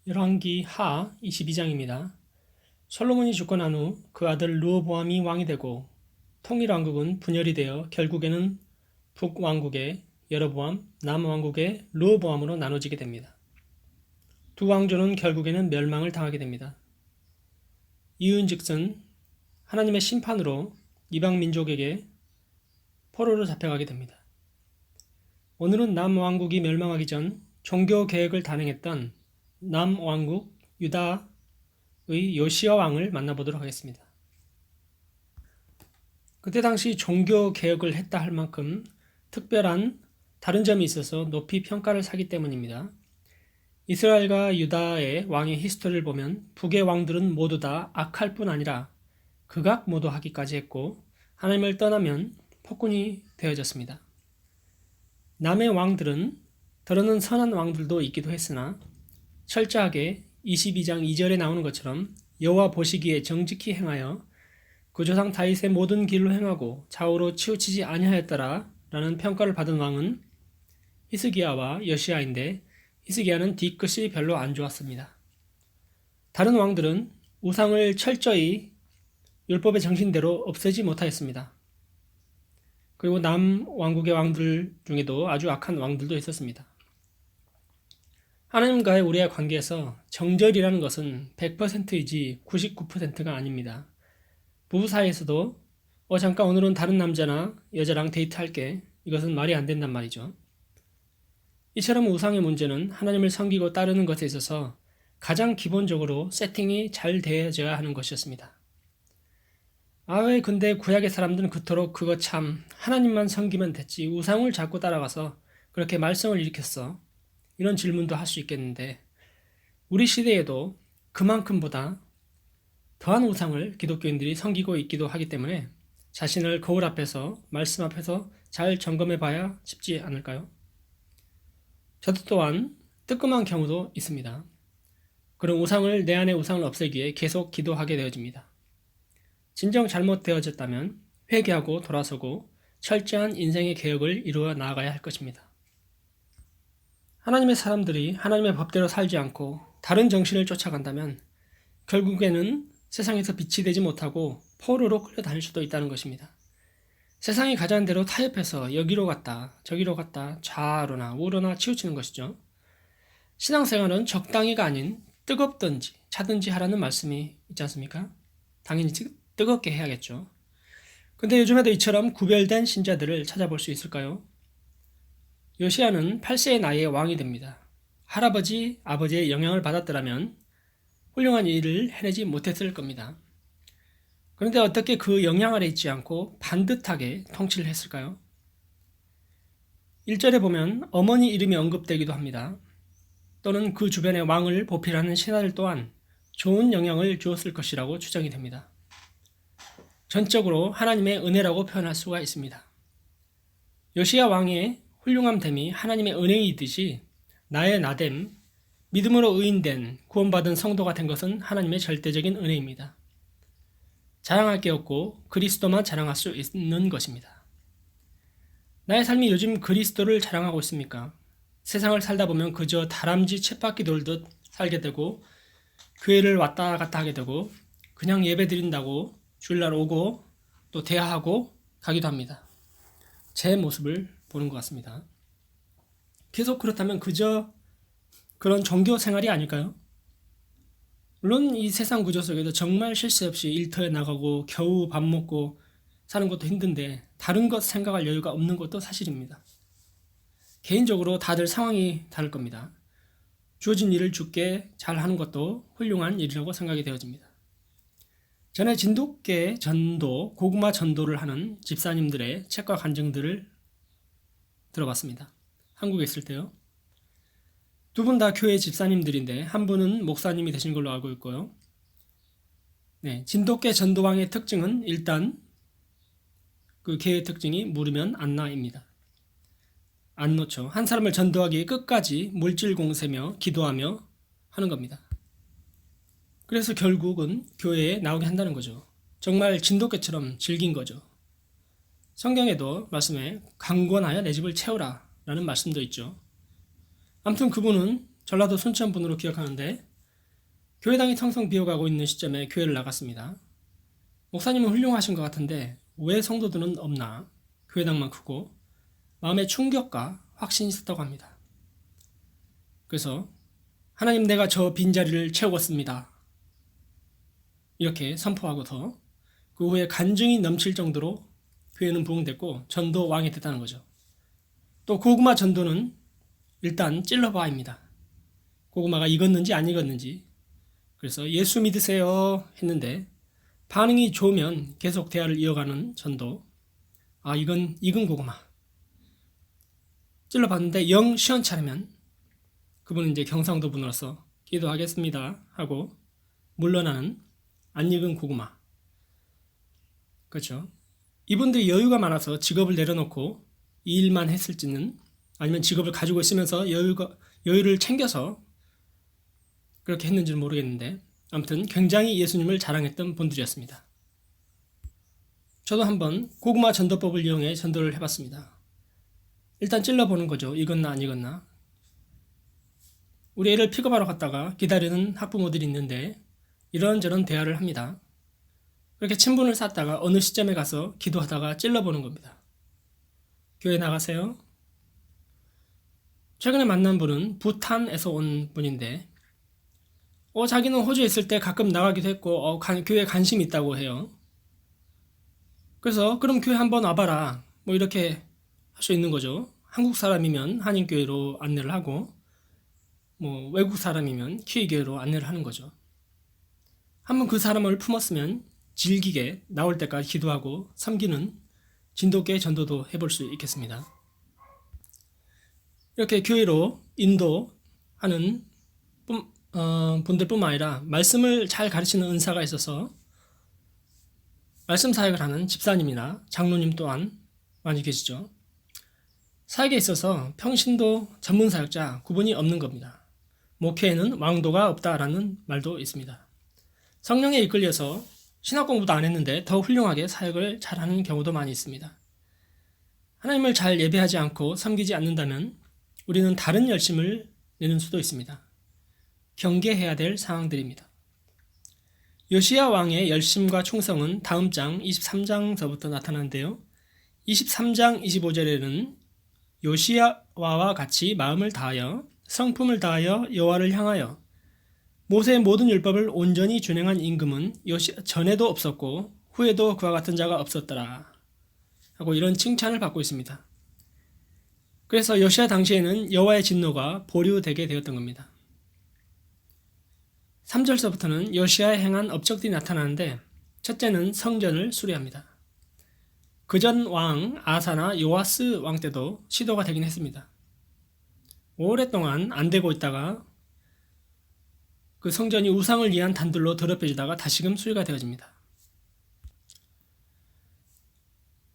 열왕기 하 22장입니다. 솔로몬이 죽고 난 후 그 아들 르호보암이 왕이 되고 통일왕국은 분열이 되어 결국에는 북왕국의 여로보암, 남왕국의 르호보암으로 나눠지게 됩니다. 두 왕조는 결국에는 멸망을 당하게 됩니다. 이윤즉슨 하나님의 심판으로 이방 민족에게 포로로 잡혀가게 됩니다. 오늘은 남왕국이 멸망하기 전 종교 개혁을 단행했던 남왕국 유다의 요시야 왕을 만나보도록 하겠습니다. 그때 당시 종교 개혁을 했다 할 만큼 특별한 다른 점이 있어서 높이 평가를 사기 때문입니다. 이스라엘과 유다의 왕의 히스토리를 보면 북의 왕들은 모두 다 악할 뿐 아니라 극악무도하기까지 했고 하나님을 떠나면 폭군이 되어졌습니다. 남의 왕들은 더러는 선한 왕들도 있기도 했으나 철저하게 22장 2절에 나오는 것처럼 여호와 보시기에 정직히 행하여 그 조상 다윗의 모든 길로 행하고 좌우로 치우치지 아니하였더라 라는 평가를 받은 왕은 히스기야와 여시야인데 히스기야는 뒤끝이 별로 안 좋았습니다. 다른 왕들은 우상을 철저히 율법의 정신대로 없애지 못하였습니다. 그리고 남왕국의 왕들 중에도 아주 악한 왕들도 있었습니다. 하나님과의 우리의 관계에서 정절이라는 것은 100%이지 99%가 아닙니다. 부부 사이에서도 잠깐 오늘은 다른 남자나 여자랑 데이트할게. 이것은 말이 안 된단 말이죠. 이처럼 우상의 문제는 하나님을 섬기고 따르는 것에 있어서 가장 기본적으로 세팅이 잘 되어져야 하는 것이었습니다. 왜 근데 구약의 사람들은 그토록 그거 참 하나님만 섬기면 됐지 우상을 자꾸 따라가서 그렇게 말썽을 일으켰어. 이런 질문도 할 수 있겠는데 우리 시대에도 그만큼보다 더한 우상을 기독교인들이 섬기고 있기도 하기 때문에 자신을 거울 앞에서 말씀 앞에서 잘 점검해 봐야 쉽지 않을까요? 저도 또한 뜨끔한 경우도 있습니다. 그런 우상을 내 안의 우상을 없애기에 계속 기도하게 되어집니다. 진정 잘못되어졌다면 회개하고 돌아서고 철저한 인생의 개혁을 이루어 나아가야 할 것입니다. 하나님의 사람들이 하나님의 법대로 살지 않고 다른 정신을 쫓아간다면 결국에는 세상에서 빛이 되지 못하고 포로로 끌려다닐 수도 있다는 것입니다. 세상이 가자는 대로 타협해서 여기로 갔다 저기로 갔다 좌로나 우로나 치우치는 것이죠. 신앙생활은 적당히가 아닌 뜨겁든지 차든지 하라는 말씀이 있지 않습니까? 당연히 뜨겁게 해야겠죠. 근데 요즘에도 이처럼 구별된 신자들을 찾아볼 수 있을까요? 요시야는 8세의 나이에 왕이 됩니다. 할아버지, 아버지의 영향을 받았더라면 훌륭한 일을 해내지 못했을 겁니다. 그런데 어떻게 그 영향 아래 있지 않고 반듯하게 통치를 했을까요? 1절에 보면 어머니 이름이 언급되기도 합니다. 또는 그 주변의 왕을 보필하는 신하들 또한 좋은 영향을 주었을 것이라고 추정이 됩니다. 전적으로 하나님의 은혜라고 표현할 수가 있습니다. 요시야 왕의 훌륭함됨이 하나님의 은혜이듯이 나의 나됨, 믿음으로 의인된 구원받은 성도가 된 것은 하나님의 절대적인 은혜입니다. 자랑할 게 없고 그리스도만 자랑할 수 있는 것입니다. 나의 삶이 요즘 그리스도를 자랑하고 있습니까? 세상을 살다 보면 그저 다람쥐 쳇바퀴 돌듯 살게 되고 교회를 왔다 갔다 하게 되고 그냥 예배 드린다고 주일날 오고 또 대화하고 가기도 합니다. 제 모습을 보는 것 같습니다. 계속 그렇다면 그저 그런 종교 생활이 아닐까요? 물론 이 세상 구조 속에도 정말 쉴 새 없이 일터에 나가고 겨우 밥 먹고 사는 것도 힘든데 다른 것 생각할 여유가 없는 것도 사실입니다. 개인적으로 다들 상황이 다를 겁니다. 주어진 일을 주께 잘 하는 것도 훌륭한 일이라고 생각이 되어집니다. 전에 진돗개 전도, 고구마 전도를 하는 집사님들의 책과 간증들을 들어봤습니다. 한국에 있을 때요. 두 분 다 교회 집사님들인데 한 분은 목사님이 되신 걸로 알고 있고요. 진돗개 전도왕의 특징은 일단 그 개의 특징이 물으면 안 나입니다. 안 놓죠. 한 사람을 전도하기에 끝까지 물질 공세며 기도하며 하는 겁니다. 그래서 결국은 교회에 나오게 한다는 거죠. 정말 진돗개처럼 즐긴 거죠. 성경에도 말씀에 강권하여 내 집을 채우라 라는 말씀도 있죠. 아무튼 그분은 전라도 순천분으로 기억하는데 교회당이 텅텅 비어가고 있는 시점에 교회를 나갔습니다. 목사님은 훌륭하신 것 같은데 왜 성도들은 없나? 교회당만 크고 마음의 충격과 확신이 있었다고 합니다. 그래서 하나님, 내가 저 빈자리를 채우었습니다. 이렇게 선포하고서 그 후에 간증이 넘칠 정도로 교회는 부흥됐고 전도 왕이 됐다는 거죠. 또 고구마 전도는 일단 찔러봐야입니다. 고구마가 익었는지 안 익었는지. 그래서 예수 믿으세요 했는데 반응이 좋으면 계속 대화를 이어가는 전도. 아, 이건 익은 고구마. 찔러봤는데 영 시원찮으면 그분은 이제 경상도 분으로서 기도하겠습니다 하고 물러나는 안 익은 고구마. 그렇죠. 이분들이 여유가 많아서 직업을 내려놓고 이 일만 했을지는, 아니면 직업을 가지고 있으면서 여유를 챙겨서 그렇게 했는지는 모르겠는데, 아무튼 굉장히 예수님을 자랑했던 분들이었습니다. 저도 한번 고구마 전도법을 이용해 전도를 해봤습니다. 일단 찔러보는 거죠. 익었나 안 익었나. 우리 애를 픽업하러 갔다가 기다리는 학부모들이 있는데 이런저런 대화를 합니다. 그렇게 친분을 쌓다가 어느 시점에 가서 기도하다가 찔러보는 겁니다. 교회 나가세요? 최근에 만난 분은 부탄에서 온 분인데 자기는 호주에 있을 때 가끔 나가기도 했고 교회에 관심이 있다고 해요. 그래서 그럼 교회 한번 와봐라 뭐 이렇게 할 수 있는 거죠. 한국 사람이면 한인교회로 안내를 하고 뭐 외국 사람이면 키위교회로 안내를 하는 거죠. 한번 그 사람을 품었으면 질기게 나올 때까지 기도하고 섬기는 진돗개 전도도 해볼 수 있겠습니다. 이렇게 교회로 인도하는 분들뿐만 아니라 말씀을 잘 가르치는 은사가 있어서 말씀 사역을 하는 집사님이나 장로님 또한 많이 계시죠. 사역에 있어서 평신도 전문 사역자 구분이 없는 겁니다. 목회에는 왕도가 없다라는 말도 있습니다. 성령에 이끌려서 신학 공부도 안 했는데 더 훌륭하게 사역을 잘하는 경우도 많이 있습니다. 하나님을 잘 예배하지 않고 섬기지 않는다면 우리는 다른 열심을 내는 수도 있습니다. 경계해야 될 상황들입니다. 요시야 왕의 열심과 충성은 다음 장 23장서부터 나타나는데요. 23장 25절에는 요시야와 같이 마음을 다하여 성품을 다하여 여호와를 향하여 모세의 모든 율법을 온전히 준행한 임금은 요시야 전에도 없었고 후에도 그와 같은 자가 없었더라 하고 이런 칭찬을 받고 있습니다. 그래서 요시야 당시에는 여호와의 진노가 보류되게 되었던 겁니다. 3절서부터는 요시야에 행한 업적들이 나타나는데 첫째는 성전을 수리합니다. 그전 왕 아사나 요아스 왕 때도 시도가 되긴 했습니다. 오랫동안 안 되고 있다가 그 성전이 우상을 위한 단들로 더럽혀지다가 다시금 수리가 되어집니다.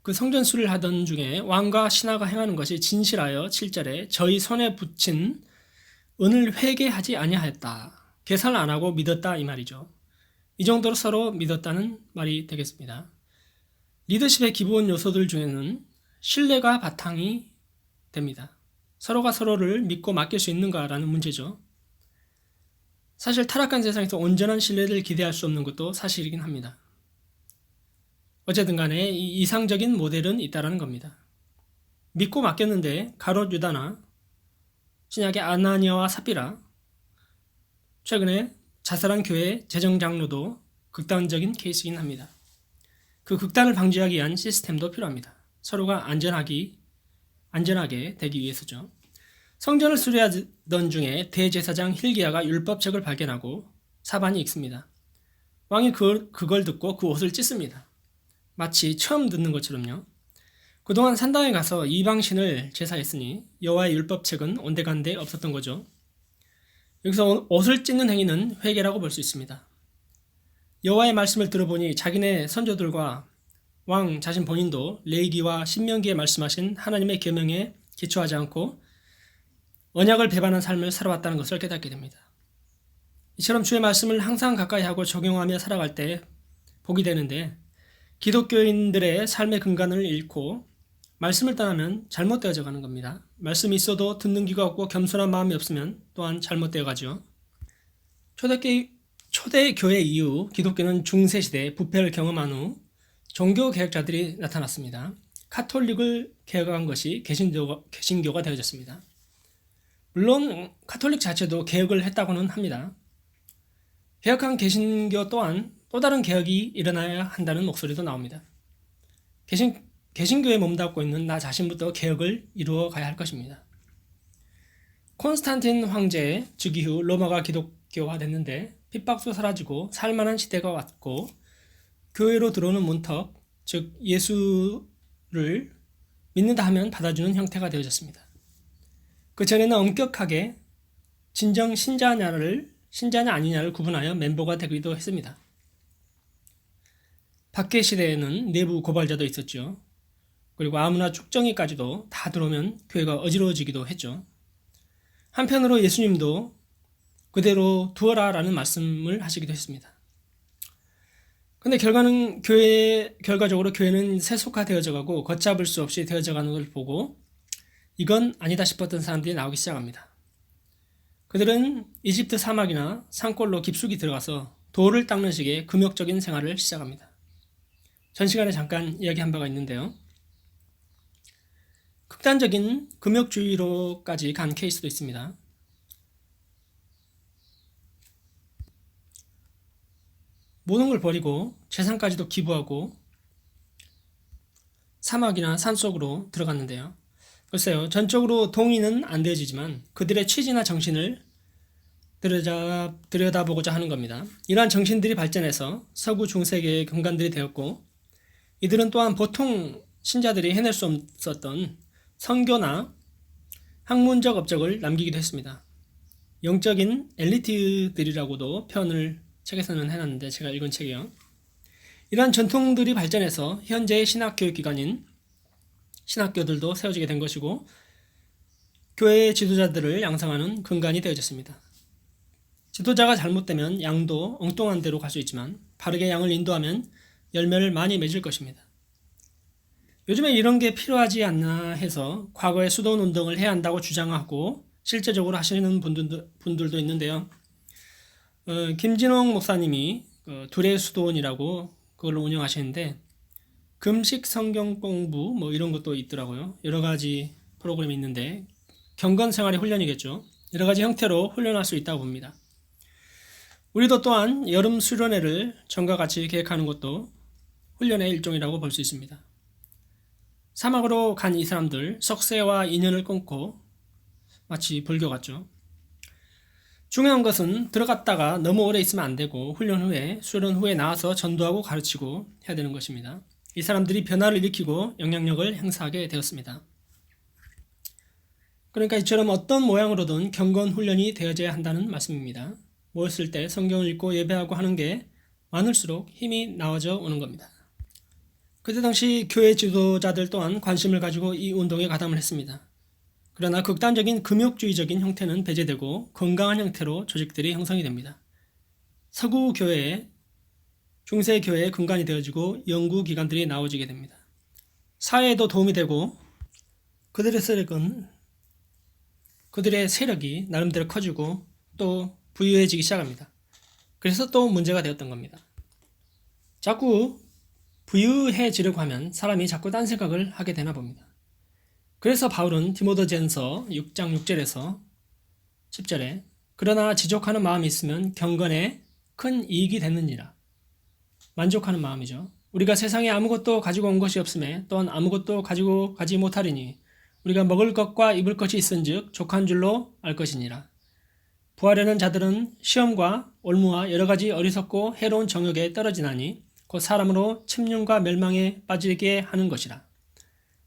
그 성전 수리를 하던 중에 왕과 신하가 행하는 것이 진실하여 7절에 저희 손에 붙인 은을 회개하지 아니하였다. 계산을 안 하고 믿었다 이 말이죠. 이 정도로 서로 믿었다는 말이 되겠습니다. 리더십의 기본 요소들 중에는 신뢰가 바탕이 됩니다. 서로가 서로를 믿고 맡길 수 있는가라는 문제죠. 사실 타락한 세상에서 온전한 신뢰를 기대할 수 없는 것도 사실이긴 합니다. 어쨌든 간에 이 이상적인 모델은 있다는 겁니다. 믿고 맡겼는데 가롯 유다나 신약의 아나니아와 삽비라, 최근에 자살한 교회 재정장로도 극단적인 케이스이긴 합니다. 그 극단을 방지하기 위한 시스템도 필요합니다. 서로가 안전하게 되기 위해서죠. 성전을 수리하던 중에 대제사장 hil기야가 율법책을 발견하고 사반이 읽습니다. 왕이 그걸 듣고 그 옷을 찢습니다. 마치 처음 듣는 것처럼요. 그동안 산당에 가서 이방신을 제사했으니 여호와의 율법책은 온데간데 없었던 거죠. 여기서 옷을 찢는 행위는 회개라고 볼 수 있습니다. 여호와의 말씀을 들어보니 자기네 선조들과 왕 자신 본인도 레위기와 신명기에 말씀하신 하나님의 계명에 기초하지 않고 언약을 배반한 삶을 살아왔다는 것을 깨닫게 됩니다. 이처럼 주의 말씀을 항상 가까이 하고 적용하며 살아갈 때 복이 되는데 기독교인들의 삶의 근간을 잃고 말씀을 떠나면 잘못되어져 가는 겁니다. 말씀이 있어도 듣는 귀가 없고 겸손한 마음이 없으면 또한 잘못되어 가죠. 초대교회 초대 교회 이후 기독교는 중세시대 부패를 경험한 후 종교 개혁자들이 나타났습니다. 카톨릭을 개혁한 것이 개신교가 되어졌습니다. 물론 카톨릭 자체도 개혁을 했다고는 합니다. 개혁한 개신교 또한 또 다른 개혁이 일어나야 한다는 목소리도 나옵니다. 개신교에 몸담고 있는 나 자신부터 개혁을 이루어 가야 할 것입니다. 콘스탄틴 황제 즉위 후 로마가 기독교화됐는데 핍박도 사라지고 살만한 시대가 왔고 교회로 들어오는 문턱, 즉 예수를 믿는다 하면 받아주는 형태가 되어졌습니다. 그 전에는 엄격하게 진정 신자냐 아니냐를 구분하여 멘보가 되기도 했습니다. 박해 시대에는 내부 고발자도 있었죠. 그리고 아무나 쭉정이까지도 다 들어오면 교회가 어지러워지기도 했죠. 한편으로 예수님도 그대로 두어라라는 말씀을 하시기도 했습니다. 근데 결과적으로 교회는 세속화되어져 가고 걷잡을 수 없이 되어져 가는 걸 보고 이건 아니다 싶었던 사람들이 나오기 시작합니다. 그들은 이집트 사막이나 산골로 깊숙이 들어가서 돌을 닦는 식의 금욕적인 생활을 시작합니다. 전 시간에 잠깐 이야기한 바가 있는데요. 극단적인 금욕주의로까지 간 케이스도 있습니다. 모든 걸 버리고 재산까지도 기부하고 사막이나 산속으로 들어갔는데요. 글쎄요, 전적으로 동의는 안 되어지지만 그들의 취지나 정신을 들여다보고자 하는 겁니다. 이러한 정신들이 발전해서 서구 중세계의 근간들이 되었고 이들은 또한 보통 신자들이 해낼 수 없었던 선교나 학문적 업적을 남기기도 했습니다. 영적인 엘리트들이라고도 표현을 책에서는 해놨는데 제가 읽은 책이요. 이러한 전통들이 발전해서 현재의 신학교육기관인 신학교들도 세워지게 된 것이고 교회의 지도자들을 양성하는 근간이 되어졌습니다. 지도자가 잘못되면 양도 엉뚱한 데로 갈 수 있지만 바르게 양을 인도하면 열매를 많이 맺을 것입니다. 요즘에 이런 게 필요하지 않나 해서 과거에 수도원 운동을 해야 한다고 주장하고 실제적으로 하시는 분들도 있는데요. 김진홍 목사님이 둘의 수도원이라고 그걸 운영하시는데 금식 성경 공부 뭐 이런 것도 있더라고요. 여러 가지 프로그램이 있는데 경건 생활의 훈련이겠죠. 여러 가지 형태로 훈련할 수 있다고 봅니다. 우리도 또한 여름 수련회를 전과 같이 계획하는 것도 훈련의 일종이라고 볼 수 있습니다. 사막으로 간 이 사람들 석쇠와 인연을 끊고 마치 불교 같죠. 중요한 것은 들어갔다가 너무 오래 있으면 안 되고 수련 후에 나와서 전도하고 가르치고 해야 되는 것입니다. 이 사람들이 변화를 일으키고 영향력을 행사하게 되었습니다. 그러니까 이처럼 어떤 모양으로든 경건 훈련이 되어져야 한다는 말씀입니다. 모였을 때 성경을 읽고 예배하고 하는 게 많을수록 힘이 나와져 오는 겁니다. 그때 당시 교회 지도자들 또한 관심을 가지고 이 운동에 가담을 했습니다. 그러나 극단적인 금욕주의적인 형태는 배제되고 건강한 형태로 조직들이 형성이 됩니다. 서구 교회에 중세 교회의 근간이 되어지고 연구기관들이 나오지게 됩니다. 사회에도 도움이 되고 그들의 세력이 나름대로 커지고 또 부유해지기 시작합니다. 그래서 또 문제가 되었던 겁니다. 자꾸 부유해지려고 하면 사람이 자꾸 딴 생각을 하게 되나 봅니다. 그래서 바울은 디모데전서 6장 6절에서 10절에 그러나 지족하는 마음이 있으면 경건에 큰 이익이 됐느니라. 만족하는 마음이죠. 우리가 세상에 아무것도 가지고 온 것이 없음에 또한 아무것도 가지고 가지 못하리니 우리가 먹을 것과 입을 것이 있은즉 족한 줄로 알 것이니라. 부하려는 자들은 시험과 올무와 여러 가지 어리석고 해로운 정욕에 떨어지나니 곧 사람으로 침륜과 멸망에 빠지게 하는 것이라.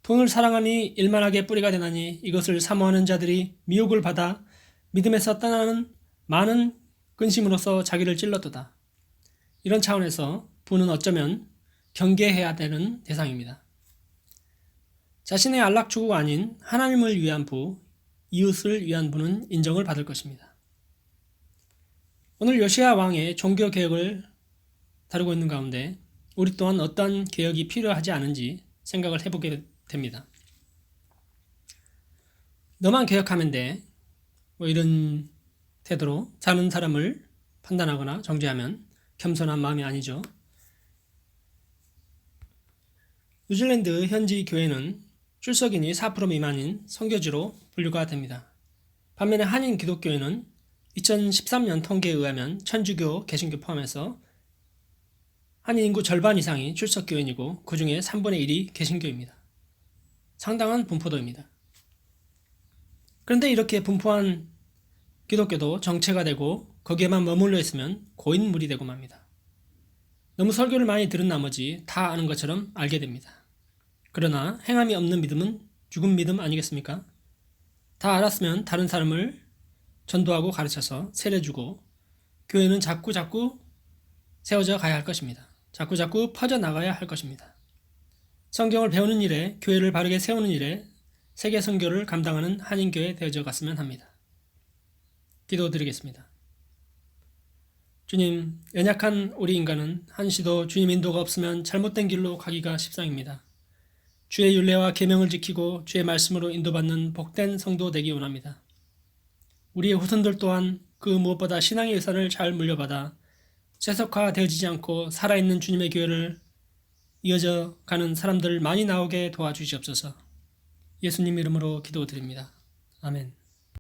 돈을 사랑함이 일만하게 뿌리가 되나니 이것을 사모하는 자들이 미혹을 받아 믿음에서 떠나는 많은 근심으로써 자기를 찔렀도다. 이런 차원에서 부는 어쩌면 경계해야 되는 대상입니다. 자신의 안락추구가 아닌 하나님을 위한 부, 이웃을 위한 부는 인정을 받을 것입니다. 오늘 요시야 왕의 종교개혁을 다루고 있는 가운데 우리 또한 어떠한 개혁이 필요하지 않은지 생각을 해보게 됩니다. 너만 개혁하면 돼. 뭐 이런 태도로 사는 사람을 판단하거나 정죄하면 겸손한 마음이 아니죠. 뉴질랜드 현지 교회는 출석인이 4% 미만인 선교지로 분류가 됩니다. 반면에 한인 기독교회는 2013년 통계에 의하면 천주교, 개신교 포함해서 한인 인구 절반 이상이 출석교인이고 그 중에 3분의 1이 개신교입니다. 상당한 분포도입니다. 그런데 이렇게 분포한 기독교도 정체가 되고 거기에만 머물러 있으면 고인물이 되고 맙니다. 너무 설교를 많이 들은 나머지 다 아는 것처럼 알게 됩니다. 그러나 행함이 없는 믿음은 죽은 믿음 아니겠습니까? 다 알았으면 다른 사람을 전도하고 가르쳐서 세례주고 교회는 자꾸 세워져 가야 할 것입니다. 자꾸 퍼져나가야 할 것입니다. 성경을 배우는 일에, 교회를 바르게 세우는 일에 세계 선교를 감당하는 한인교회 되어져 갔으면 합니다. 기도드리겠습니다. 주님, 연약한 우리 인간은 한시도 주님 인도가 없으면 잘못된 길로 가기가 십상입니다. 주의 율례와 계명을 지키고 주의 말씀으로 인도받는 복된 성도 되기 원합니다. 우리의 후손들 또한 그 무엇보다 신앙의 의사를 잘 물려받아 세속화되어지지 않고 살아있는 주님의 교회를 이어져 가는 사람들 많이 나오게 도와주시옵소서. 예수님 이름으로 기도드립니다. 아멘.